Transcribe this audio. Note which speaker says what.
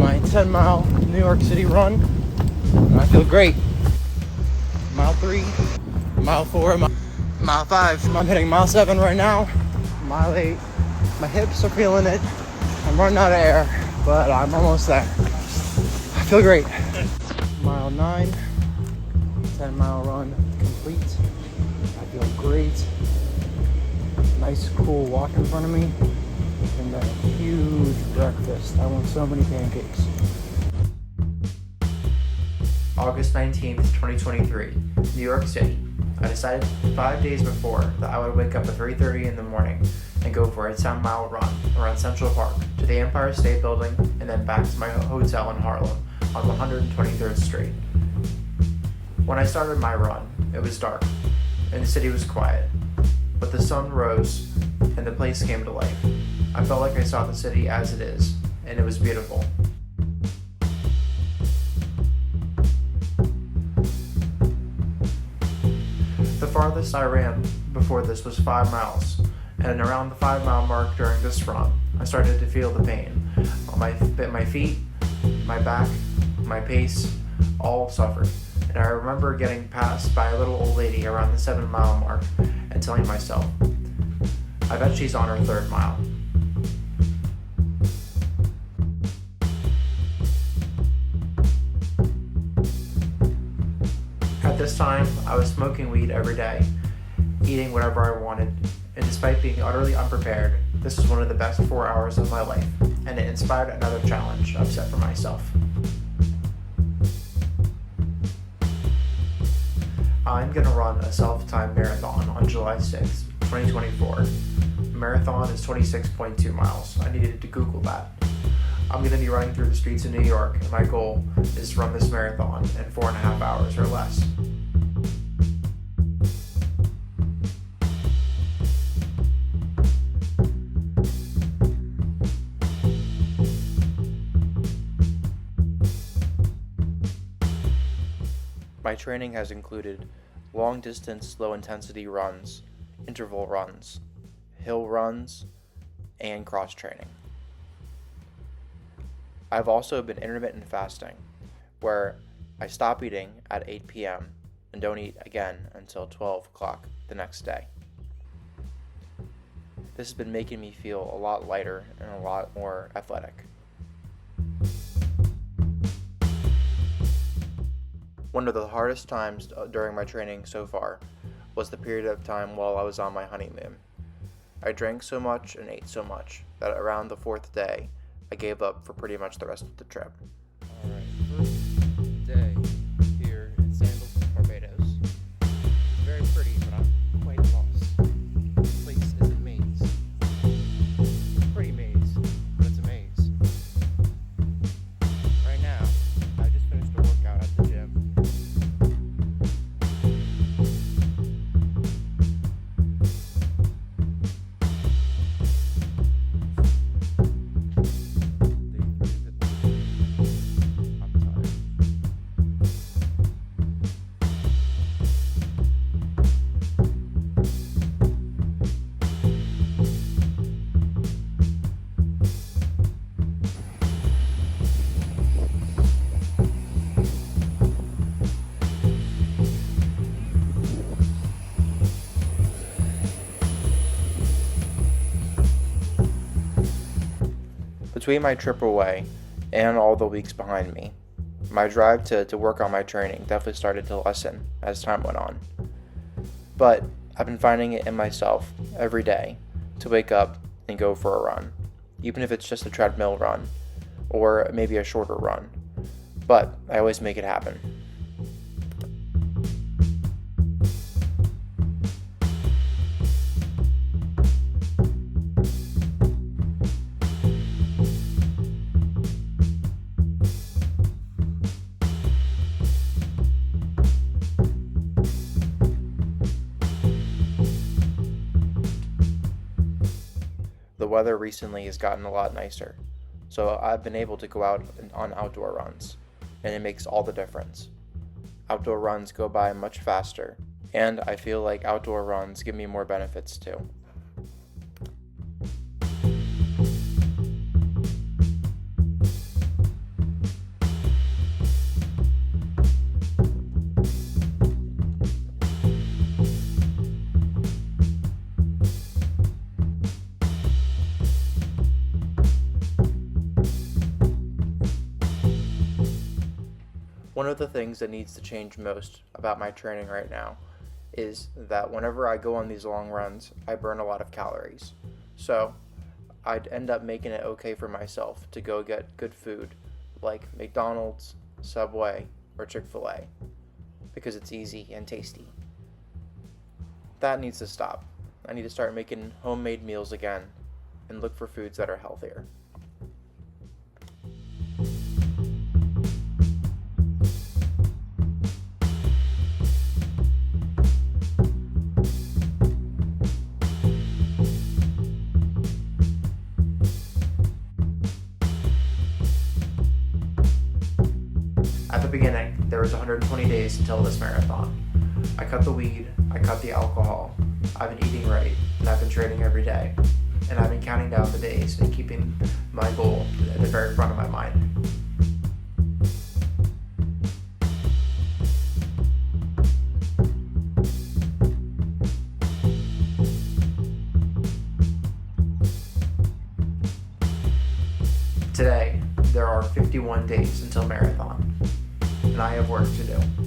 Speaker 1: my 10-mile New York City run, and I feel great. Mile 3, mile 4, mile 5. I'm hitting mile 7 right now. Mile 8. My hips are feeling it. I'm running out of air, but I'm almost there. I feel great. Mile 9, 10-mile run complete. I feel great. Nice cool walk in front of me. And a huge breakfast. I want so many pancakes.
Speaker 2: August 19th, 2023, New York City. I decided 5 days before that I would wake up at 3:30 in the morning and go for a 10-mile run around Central Park to the Empire State Building and then back to my hotel in Harlem on 123rd Street. When I started my run, it was dark and the city was quiet, but the sun rose and the place came to life. I felt like I saw the city as it is, and it was beautiful. The farthest I ran before this was 5 miles, and around the 5-mile mark during this run, I started to feel the pain. My feet, my back, my pace, all suffered. And I remember getting passed by a little old lady around the 7-mile mark and telling myself, I bet she's on her 3rd mile. At this time, I was smoking weed every day, eating whatever I wanted, and despite being utterly unprepared, this was one of the best 4 hours of my life, and it inspired another challenge I've set for myself. I'm going to run a self-timed marathon on July 6th, 2024. The marathon is 26.2 miles. I needed to Google that. I'm going to be running through the streets of New York, and my goal is to run this marathon in 4.5 hours or less. My training has included long-distance, low-intensity runs, interval runs, hill runs, and cross-training. I've also been intermittent fasting, where I stop eating at 8 p.m. and don't eat again until 12 o'clock the next day. This has been making me feel a lot lighter and a lot more athletic. One of the hardest times during my training so far was the period of time while I was on my honeymoon. I drank so much and ate so much that around the 4th day, I gave up for pretty much the rest of the trip.
Speaker 1: Alright, first day here in Sandals, Barbados. It's very pretty, but I'm quite lost. This place is a maze. It's a pretty maze, but it's a maze. Right now, I just finished a workout at the gym.
Speaker 2: Between my trip away and all the weeks behind me, my drive to work on my training definitely started to lessen as time went on. But I've been finding it in myself every day to wake up and go for a run, even if it's just a treadmill run or maybe a shorter run. But I always make it happen. The weather recently has gotten a lot nicer, so I've been able to go out on outdoor runs, and it makes all the difference. Outdoor runs go by much faster, and I feel like outdoor runs give me more benefits too. One of the things that needs to change most about my training right now is that whenever I go on these long runs, I burn a lot of calories. So I'd end up making it okay for myself to go get good food like McDonald's, Subway, or Chick-fil-A because it's easy and tasty. That needs to stop. I need to start making homemade meals again and look for foods that are healthier. At the beginning, there was 120 days until this marathon. I cut the weed, I cut the alcohol, I've been eating right, and I've been training every day. And I've been counting down the days and keeping my goal at the very front of my mind. Today, there are 51 days until marathon, and I have work to do.